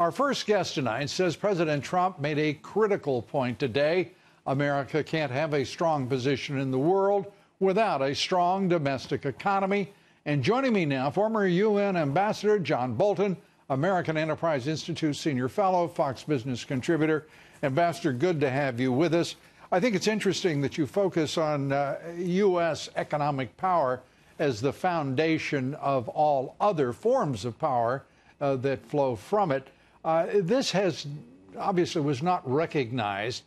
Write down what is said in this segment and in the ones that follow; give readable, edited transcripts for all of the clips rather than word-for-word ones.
Our first guest tonight says President Trump made a critical point today. America can't have a strong position in the world without a strong domestic economy. And joining me now, former UN Ambassador John Bolton, American Enterprise Institute Senior Fellow, Fox Business contributor. Ambassador, good to have you with us. I think it's interesting that you focus on U.S. economic power as the foundation of all other forms of power that flow from it. This has obviously was not recognized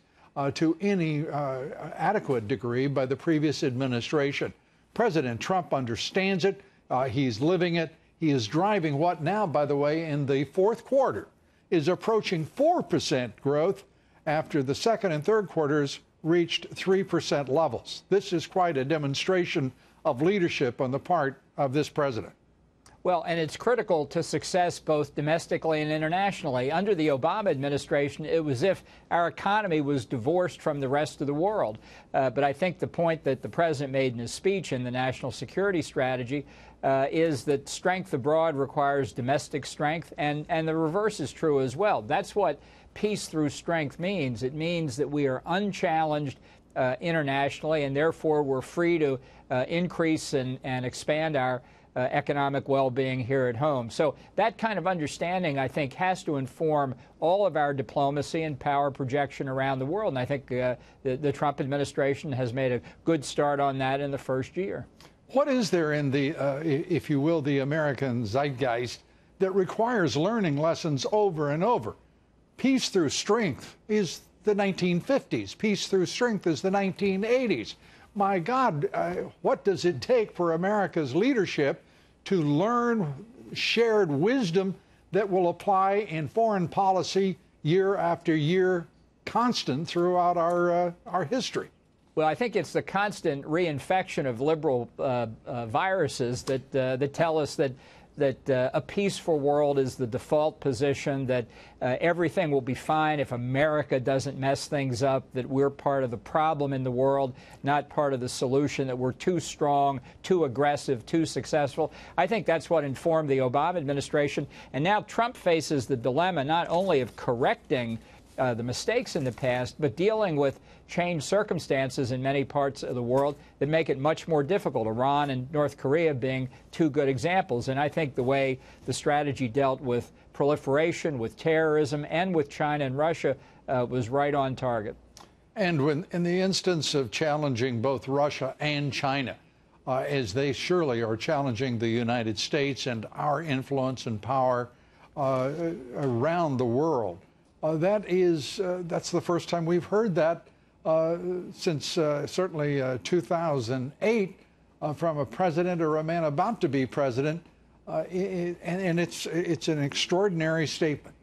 to any adequate degree by the previous administration. President Trump understands it. He's living it. He is driving what now, by the way, in the fourth quarter is approaching 4% growth after the second and third quarters reached 3% levels. This is quite a demonstration of leadership on the part of this president. Well, and it's critical to success both domestically and internationally. Under the Obama administration, it was as if our economy was divorced from the rest of the world. But I think the point that the president made in his speech in the national security strategy is that strength abroad requires domestic strength, and the reverse is true as well. That's what peace through strength means. It means that we are unchallenged internationally, and therefore we're free to increase and expand our economic well-being here at home. So that kind of understanding, I think, has to inform all of our diplomacy and power projection around the world. And I think the Trump administration has made a good start on that in the first year. What is there in the, if you will, the American zeitgeist that requires learning lessons over and over? Peace through strength is the 1950s. Peace through strength is the 1980s. My God, what does it take for America's leadership to learn shared wisdom that will apply in foreign policy year after year, constant throughout our history? Well, I think it's the constant reinfection of liberal viruses that tell us that a peaceful world is the default position, that everything will be fine if America doesn't mess things up, that we're part of the problem in the world, not part of the solution, that we're too strong, too aggressive, too successful. I think that's what informed the Obama administration. And now Trump faces the dilemma not only of correcting the mistakes in the past, but dealing with changed circumstances in many parts of the world that make it much more difficult. Iran and North Korea being two good examples. And I think the way the strategy dealt with proliferation, with terrorism, and with China and Russia was right on target. And when, in the instance of challenging both Russia and China, as they surely are challenging the United States and our influence and power around the world, that's the first time we've heard that since certainly 2008 from a president or a man about to be president, and it's an extraordinary statement.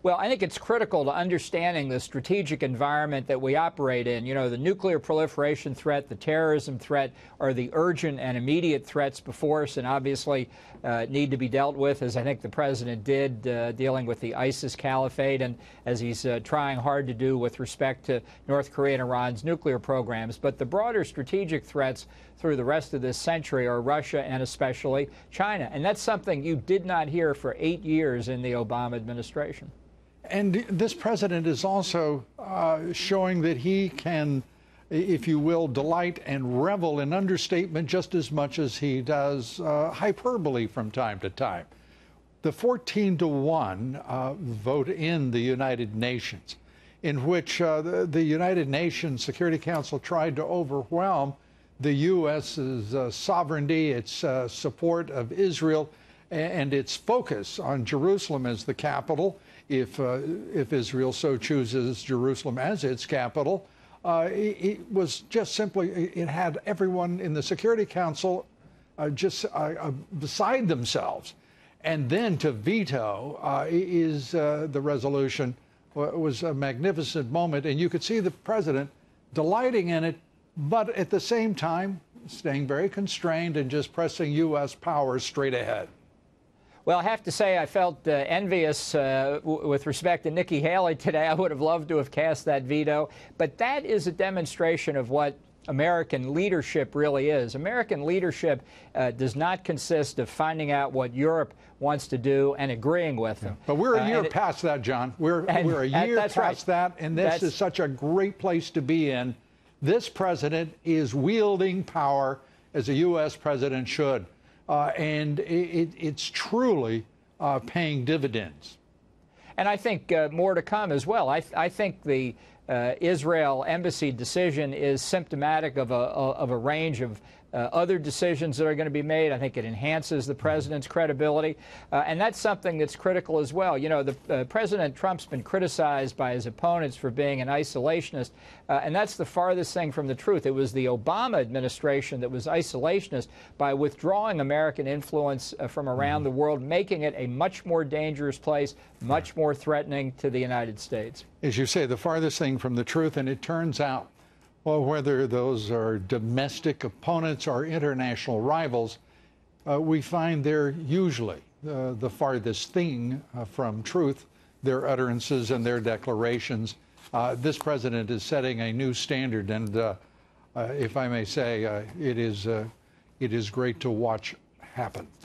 Well, I think it's critical to understanding the strategic environment that we operate in. You know, the nuclear proliferation threat, the terrorism threat are the urgent and immediate threats before us, and obviously need to be dealt with, as I think the president did, dealing with the ISIS caliphate, and as he's trying hard to do with respect to North Korea and Iran's nuclear programs. But the broader strategic threats through the rest of this century are Russia and especially China. And that's something you did not hear for 8 years in the Obama administration. And this president is also showing that he can, if you will, delight and revel in understatement just as much as he does hyperbole from time to time. The 14-to-1 vote in the United Nations, in which the United Nations Security Council tried to overwhelm the U.S.'s sovereignty, its support of Israel, and its focus on Jerusalem as the capital, if Israel so chooses Jerusalem as its capital. It was just simply, it had everyone in the Security Council just beside themselves. And then to veto the resolution was a magnificent moment. And you could see the president delighting in it, but at the same time staying very constrained and just pressing U.S. power straight ahead. Well, I have to say I felt envious with respect to Nikki Haley today. I would have loved to have cast that veto. But that is a demonstration of what American leadership really is. American leadership does not consist of finding out what Europe wants to do and agreeing with them. But we're a year past that, John. We're a year past that, and this is such a great place to be in. This president is wielding power as a U.S. president should, and it's truly paying dividends. And I think more to come as well. I think the Israel embassy decision is symptomatic of a range of other decisions that are going to be made. I think it enhances the president's credibility, and that's something that's critical as well. You know, President Trump's been criticized by his opponents for being an isolationist, and that's the farthest thing from the truth. It was the Obama administration that was isolationist by withdrawing American influence from around the world, making it a much more dangerous place, much more threatening to the United States. As you say, the farthest thing from the truth, and it turns out, well, whether those are domestic opponents or international rivals, we find they're usually the farthest thing from truth, their utterances and their declarations. This president is setting a new standard, and if I may say, it is great to watch happen.